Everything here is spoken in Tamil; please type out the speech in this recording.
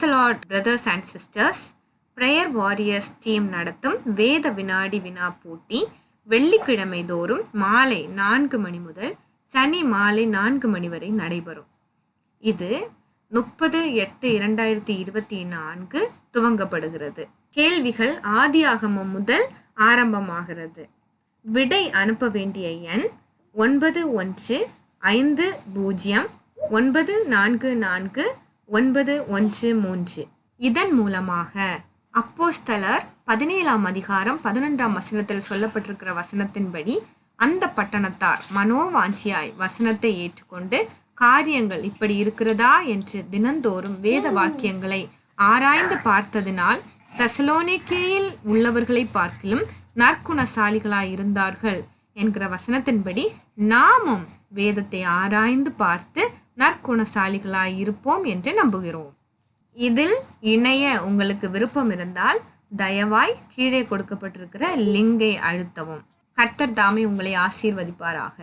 Praise the Lord brothers and sisters. Prayer warriors team நடத்தும் வேத வினாடி வினா போட்டி வெள்ளிக்கிழமை தோறும் மாலை 4 மணி முதல் சனி மாலை 4 மணி வரை நடைபெறும். இது 30/8/2024 துவங்கப்படுகிறது. கேள்விகள் ஆதியாகமம் முதல் ஆரம்பமாகிறது. விடை அனுப்ப வேண்டிய எண் 9150944913. இதன் மூலமாக அப்போஸ்தலர் 17ஆம் அதிகாரம் 11ஆம் வசனத்தில் சொல்லப்பட்டிருக்கிற வசனத்தின்படி அந்த பட்டணத்தார் மனோவாஞ்சியாய் வசனத்தை ஏற்றுக்கொண்டு காரியங்கள் இப்படி இருக்கிறதா என்று தினந்தோறும் வேத வாக்கியங்களை ஆராய்ந்து பார்த்ததினால் தெசலோனிக்கேயில் உள்ளவர்களை பார்க்கிலும் நற்குணசாலிகளாய் இருந்தார்கள் என்கிற வசனத்தின்படி நாமும் வேதத்தை ஆராய்ந்து பார்த்து நற்குணசாலிகளாய் இருப்போம் என்று நம்புகிறோம். இதில் இணைய உங்களுக்கு விருப்பம் இருந்தால் தயவாய் கீழே கொடுக்கப்பட்டிருக்கிற லிங்கை அழுத்தவும். கர்த்தர் தாமே உங்களை ஆசீர்வதிப்பாராக.